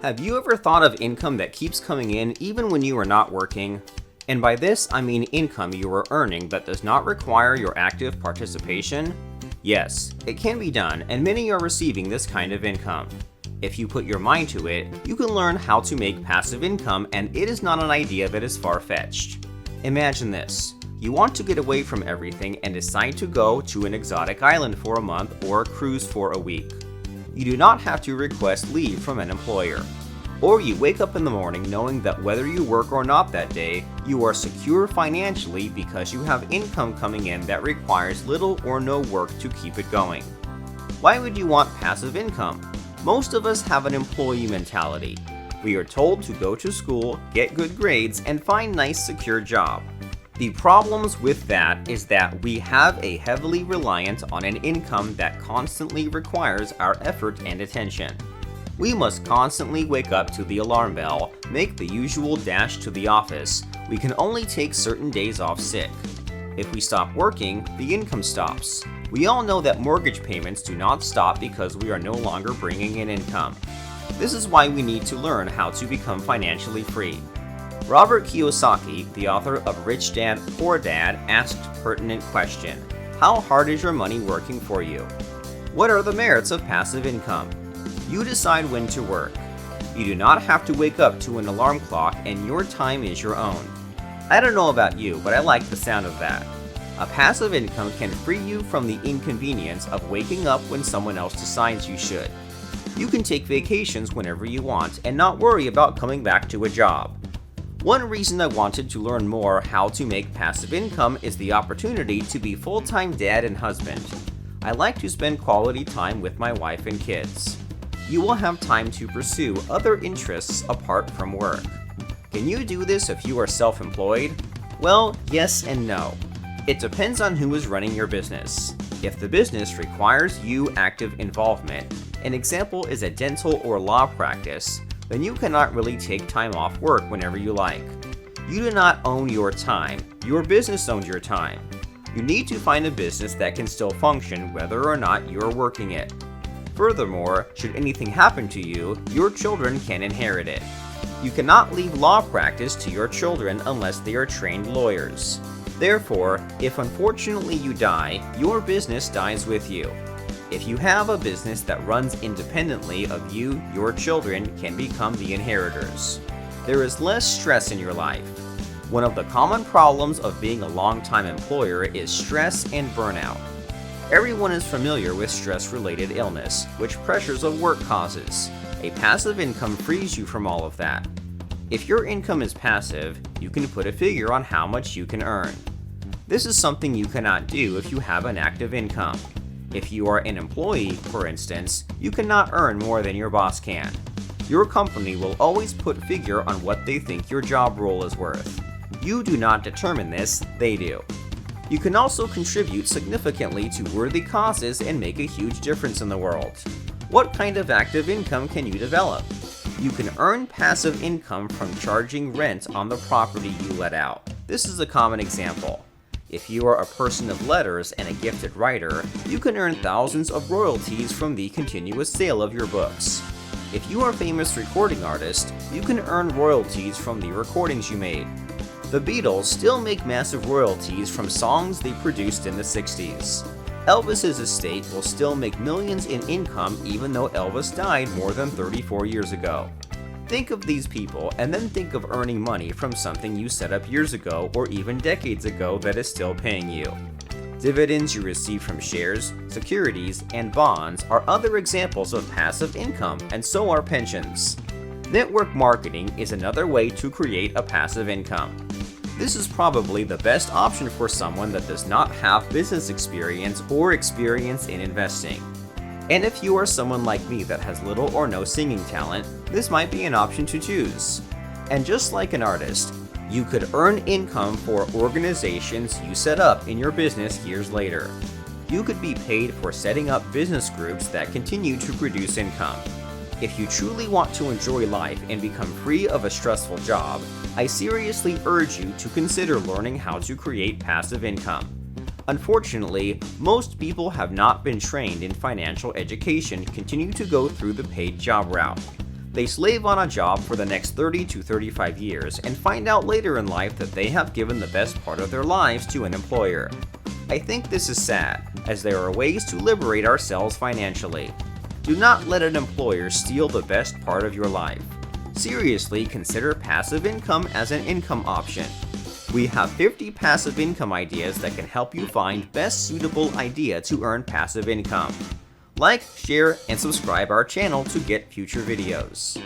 Have you ever thought of income that keeps coming in even when you are not working? And by this, I mean income you are earning that does not require your active participation? Yes, it can be done, and many are receiving this kind of income. If you put your mind to it, you can learn how to make passive income, and it is not an idea that is far-fetched. Imagine this. You want to get away from everything and decide to go to an exotic island for a month or a cruise for a week. You do not have to request leave from an employer. Or you wake up in the morning knowing that whether you work or not that day, you are secure financially because you have income coming in that requires little or no work to keep it going. Why would you want passive income? Most of us have an employee mentality. We are told to go to school, get good grades, and find a nice secure job. The problems with that is that we have a heavily reliant on an income that constantly requires our effort and attention. We must constantly wake up to the alarm bell, make the usual dash to the office. We can only take certain days off sick. If we stop working, the income stops. We all know that mortgage payments do not stop because we are no longer bringing in income. This is why we need to learn how to become financially free. Robert Kiyosaki, the author of Rich Dad, Poor Dad, asked a pertinent question. How hard is your money working for you? What are the merits of passive income? You decide when to work. You do not have to wake up to an alarm clock, and your time is your own. I don't know about you, but I like the sound of that. A passive income can free you from the inconvenience of waking up when someone else decides you should. You can take vacations whenever you want and not worry about coming back to a job. One reason I wanted to learn more how to make passive income is the opportunity to be full-time dad and husband. I like to spend quality time with my wife and kids. You will have time to pursue other interests apart from work. Can you do this if you are self-employed? Well, yes and no. It depends on who is running your business. If the business requires you active involvement, an example is a dental or law practice, then you cannot really take time off work whenever you like. You do not own your time, your business owns your time. You need to find a business that can still function whether or not you are working it. Furthermore, should anything happen to you, your children can inherit it. You cannot leave law practice to your children unless they are trained lawyers. Therefore, if unfortunately you die, your business dies with you. If you have a business that runs independently of you, your children can become the inheritors. There is less stress in your life. One of the common problems of being a long-time employer is stress and burnout. Everyone is familiar with stress-related illness, which pressures of work causes. A passive income frees you from all of that. If your income is passive, you can put a figure on how much you can earn. This is something you cannot do if you have an active income. If you are an employee, for instance, you cannot earn more than your boss can. Your company will always put a figure on what they think your job role is worth. You do not determine this, they do. You can also contribute significantly to worthy causes and make a huge difference in the world. What kind of active income can you develop? You can earn passive income from charging rent on the property you let out. This is a common example. If you are a person of letters and a gifted writer, you can earn thousands of royalties from the continuous sale of your books. If you are a famous recording artist, you can earn royalties from the recordings you made. The Beatles still make massive royalties from songs they produced in the 60s. Elvis's estate will still make millions in income even though Elvis died more than 34 years ago. Think of these people and then think of earning money from something you set up years ago or even decades ago that is still paying you. Dividends you receive from shares, securities, and bonds are other examples of passive income, and so are pensions. Network marketing is another way to create a passive income. This is probably the best option for someone that does not have business experience or experience in investing. And if you are someone like me that has little or no singing talent, this might be an option to choose. And just like an artist, you could earn income for organizations you set up in your business years later. You could be paid for setting up business groups that continue to produce income. If you truly want to enjoy life and become free of a stressful job, I seriously urge you to consider learning how to create passive income. Unfortunately, most people have not been trained in financial education continue to go through the paid job route. They slave on a job for the next 30 to 35 years and find out later in life that they have given the best part of their lives to an employer. I think this is sad, as there are ways to liberate ourselves financially. Do not let an employer steal the best part of your life. Seriously, consider passive income as an income option. We have 50 passive income ideas that can help you find best suitable idea to earn passive income. Like, share, and subscribe our channel to get future videos.